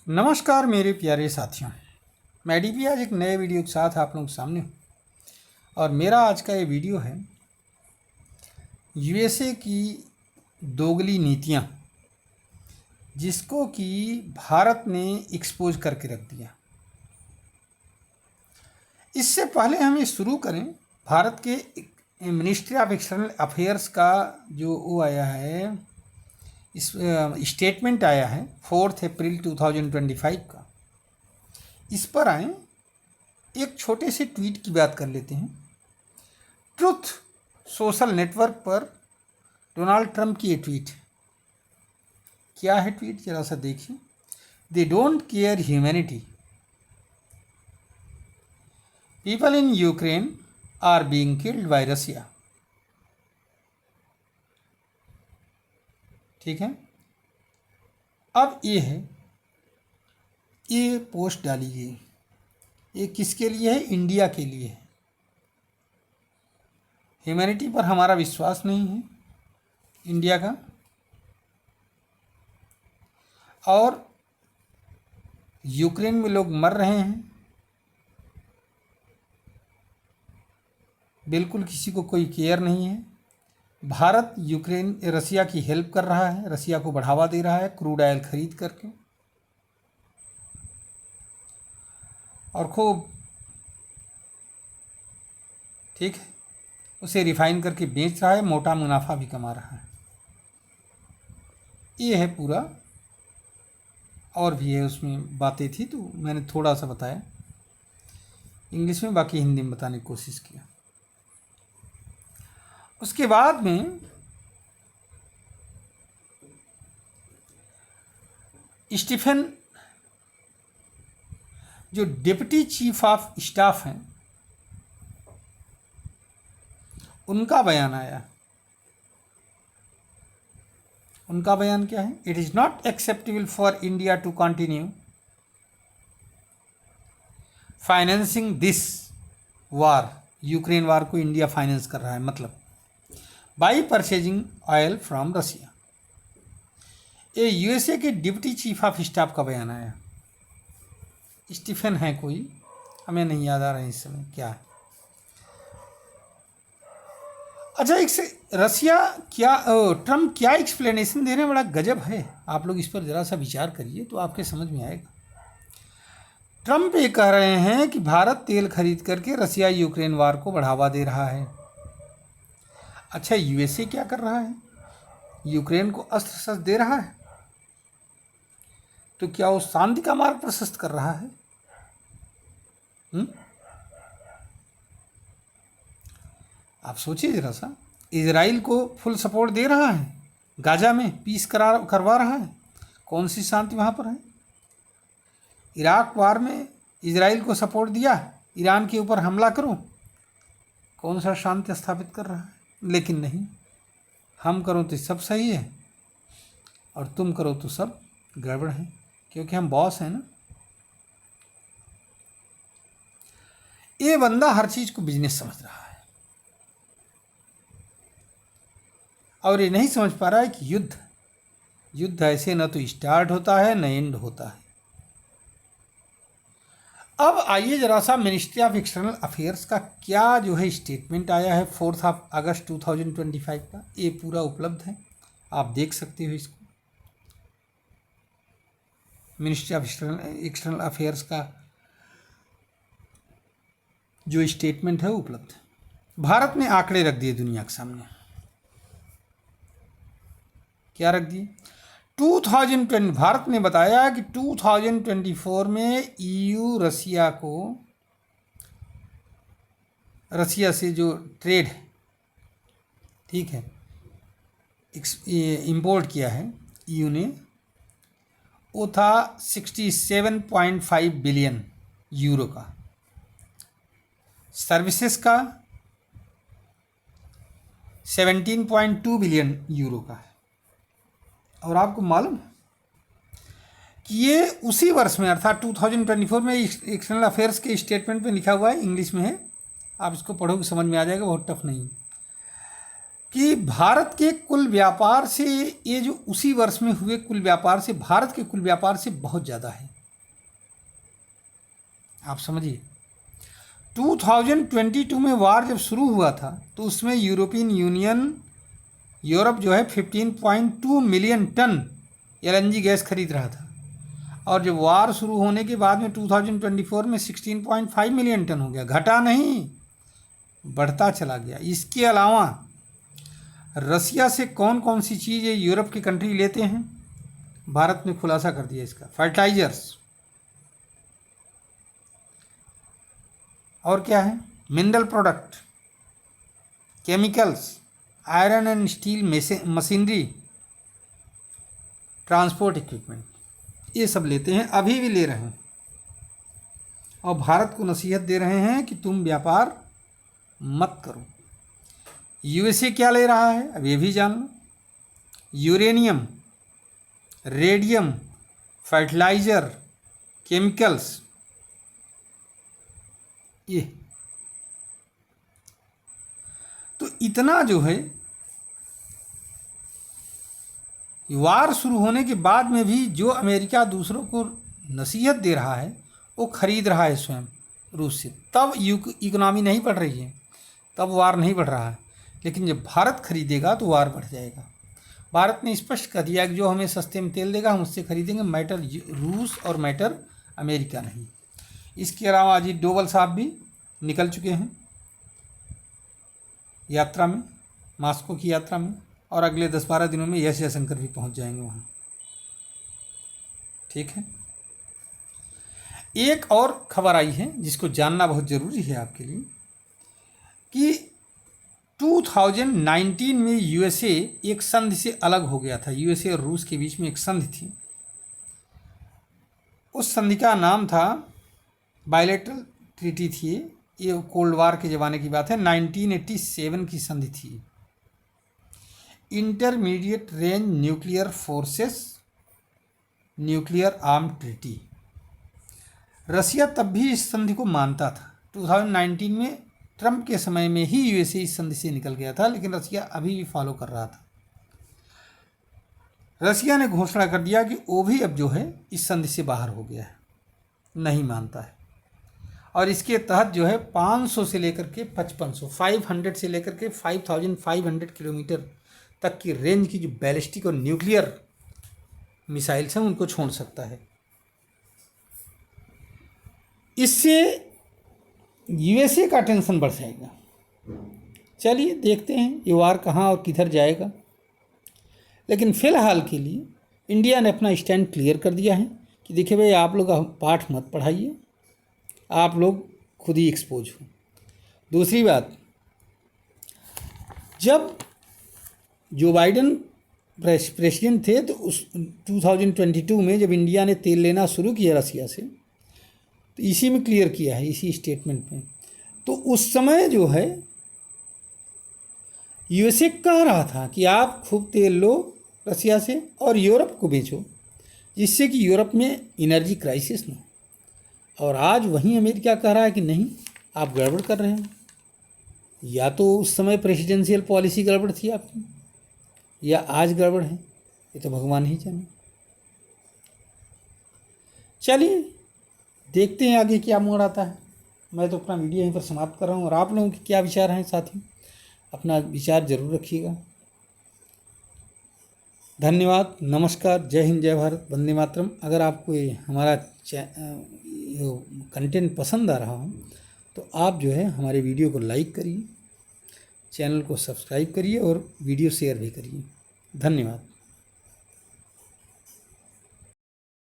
नमस्कार मेरे प्यारे साथियों, मैं डीपी आज एक नए वीडियो के साथ आप लोगों के सामने हूँ। और मेरा आज का ये वीडियो है यूएसए की दोगली नीतियाँ, जिसको कि भारत ने एक्सपोज करके रख दिया। इससे पहले हम ये शुरू करें, भारत के मिनिस्ट्री ऑफ एक्सटर्नल अफेयर्स का जो वो आया है, इस स्टेटमेंट आया है 4 अप्रैल 2025 का। इस पर आए, एक छोटे से ट्वीट की बात कर लेते हैं। ट्रुथ सोशल नेटवर्क पर डोनाल्ड ट्रंप की ये ट्वीट, क्या है ट्वीट जरा सा देखिए। They don't care humanity, people in Ukraine are being killed by Russia. ठीक है, अब ये है, ये पोस्ट डाली गई, ये किसके लिए है? इंडिया के लिए है। ह्यूमैनिटी पर हमारा विश्वास नहीं है इंडिया का, और यूक्रेन में लोग मर रहे हैं, बिल्कुल किसी को कोई केयर नहीं है। भारत यूक्रेन रसिया की हेल्प कर रहा है, रसिया को बढ़ावा दे रहा है क्रूड ऑयल खरीद करके, और खूब ठीक है उसे रिफाइन करके बेच रहा है, मोटा मुनाफा भी कमा रहा है। ये है पूरा, और भी है उसमें बातें थी तो मैंने थोड़ा सा बताया इंग्लिश में, बाकी हिंदी में बताने की कोशिश किया। उसके बाद में स्टीफन जो डिप्टी चीफ ऑफ स्टाफ हैं, उनका बयान आया। उनका बयान क्या है? It is not acceptable for India to continue financing this war. Ukraine war को इंडिया फाइनेंस कर रहा है, मतलब by purchasing oil from Russia. ये यूएसए के डिप्टी चीफ ऑफ स्टाफ का बयान आया। स्टीफन है कोई, हमें नहीं याद आ रहा है इस समय क्या है। अच्छा, एक से रसिया क्या, ट्रम्प क्या एक्सप्लेनेशन दे रहे हैं, बड़ा गजब है। आप लोग इस पर ज़रा सा विचार करिए तो आपके समझ में आएगा। ट्रम्प ये कह रहे हैं कि भारत तेल खरीद करके रसिया यूक्रेन वार को बढ़ावा दे रहा है। अच्छा, यूएसए क्या कर रहा है? यूक्रेन को अस्त्र शस्त्र दे रहा है, तो क्या वो शांति का मार्ग प्रशस्त कर रहा है? आप सोचिए जरा सा, इजराइल को फुल सपोर्ट दे रहा है, गाजा में पीस करवा रहा है, कौन सी शांति वहाँ पर है? इराक वार में इजराइल को सपोर्ट दिया, ईरान के ऊपर हमला करो, कौन सा शांति स्थापित कर रहा है? लेकिन नहीं, हम करो तो सब सही है और तुम करो तो सब गड़बड़ है, क्योंकि हम बॉस हैं ना। ये बंदा हर चीज़ को बिजनेस समझ रहा है, और ये नहीं समझ पा रहा है कि युद्ध ऐसे न तो स्टार्ट होता है न एंड होता है। अब आइए जरा सा मिनिस्ट्री ऑफ एक्सटर्नल अफेयर्स का क्या जो है स्टेटमेंट आया है 4 अगस्त 2025 का। ये पूरा उपलब्ध है, आप देख सकते हो इसको। मिनिस्ट्री ऑफ एक्सटर्नल अफेयर्स का जो स्टेटमेंट है वो उपलब्ध है। भारत ने आंकड़े रख दिए दुनिया के सामने। क्या रख दिए? 2020 भारत ने बताया कि 2024 में ईयू रसिया से जो ट्रेड, ठीक है, इंपोर्ट किया है ईयू ने, वो था 67.5 बिलियन यूरो का, सर्विसेज का 17.2 बिलियन यूरो का है। और आपको मालूम है कि ये उसी वर्ष में अर्थात 2024 में एक्सटर्नल अफेयर्स के स्टेटमेंट में लिखा हुआ है, इंग्लिश में है, आप इसको पढ़ोगे समझ में आ जाएगा, बहुत टफ नहीं, कि भारत के कुल व्यापार से, ये जो उसी वर्ष में हुए कुल व्यापार से, भारत के कुल व्यापार से बहुत ज़्यादा है। आप समझिए 2022 में वार जब शुरू हुआ था तो उसमें यूरोपियन यूनियन यूरोप जो है 15.2 मिलियन टन एलएनजी गैस खरीद रहा था, और जब वार शुरू होने के बाद में 2024 में 16.5 मिलियन टन हो गया, घटा नहीं बढ़ता चला गया। इसके अलावा रसिया से कौन कौन सी चीज़ यूरोप की कंट्री लेते हैं, भारत ने खुलासा कर दिया इसका। फर्टिलाइजर्स, और क्या है, mineral product, chemicals, iron and steel machinery, transport equipment, ये सब लेते हैं, अभी भी ले रहे हैं, और भारत को नसीहत दे रहे हैं कि तुम व्यापार मत करो। यूएसए क्या ले रहा है अब ये भी जान लो। यूरेनियम, रेडियम, फर्टिलाइजर, केमिकल्स, ये तो इतना जो है वार शुरू होने के बाद में भी जो अमेरिका दूसरों को नसीहत दे रहा है वो खरीद रहा है स्वयं रूस से, तब इकोनॉमी नहीं बढ़ रही है, तब वार नहीं बढ़ रहा है। लेकिन जब भारत खरीदेगा तो वार बढ़ जाएगा। भारत ने स्पष्ट कर दिया कि जो हमें सस्ते में तेल देगा हम उससे खरीदेंगे, मैटर रूस और मैटर अमेरिका नहीं। इसके अलावा अजीत डोवल साहब भी निकल चुके हैं यात्रा में, मॉस्को की यात्रा में, और अगले 10-12 दिनों में एस जयशंकर भी पहुंच जाएंगे वहाँ। ठीक है, एक और खबर आई है जिसको जानना बहुत ज़रूरी है आपके लिए कि 2019 में यूएसए एक संधि से अलग हो गया था। यूएसए और रूस के बीच में एक संधि थी, उस संधि का नाम था बायलैटरल ट्रीटी थी। ये कोल्ड वार के ज़माने की बात है, 1987 की संधि थी। Intermediate range nuclear forces nuclear arm treaty. Russia तब भी इस संधि को मानता था। 2019 में ट्रंप के समय में ही यूएसए इस संधि से निकल गया था, लेकिन रसिया अभी भी फॉलो कर रहा था। रसिया ने घोषणा कर दिया कि वो भी अब जो है इस संधि से बाहर हो गया है, नहीं मानता है, और इसके तहत जो है 500 से लेकर के 5500, 500 से लेकर के 5500 किलोमीटर तक की रेंज की जो बैलिस्टिक और न्यूक्लियर मिसाइल्स हैं उनको छोड़ सकता है। इससे यूएसए का टेंशन बढ़ जाएगा। चलिए देखते हैं ये वार कहाँ और किधर जाएगा, लेकिन फ़िलहाल के लिए इंडिया ने अपना स्टैंड क्लियर कर दिया है कि देखिए भाई, आप लोग पाठ मत पढ़ाइए, आप लोग खुद ही एक्सपोज हो। दूसरी बात, जब जो बाइडन प्रेसिडेंट थे तो उस 2022 में जब इंडिया ने तेल लेना शुरू किया रसिया से, तो इसी में क्लियर किया है, इसी स्टेटमेंट में। तो उस समय जो है यूएसए कह रहा था कि आप खूब तेल लो रसिया से और यूरोप को बेचो, जिससे कि यूरोप में एनर्जी क्राइसिस ना हो। और आज वहीं अमेरिका कह रहा है कि नहीं, आप गड़बड़ कर रहे हैं। या तो उस समय प्रेसिडेंशियल पॉलिसी गड़बड़ थी आपकी, या आज गड़बड़ है, ये तो भगवान ही जाने। चलिए देखते हैं आगे क्या मोड़ आता है। मैं तो अपना वीडियो यहीं पर समाप्त कर रहा हूँ, और आप लोगों के क्या विचार हैं साथियों, अपना विचार ज़रूर रखिएगा। धन्यवाद, नमस्कार, जय हिंद, जय भारत, वंदे मातरम। अगर आपको ये हमारा कंटेंट पसंद आ रहा हो तो आप जो है हमारे वीडियो को लाइक करिए, चैनल को सब्सक्राइब करिए और वीडियो शेयर भी करिए। धन्यवाद।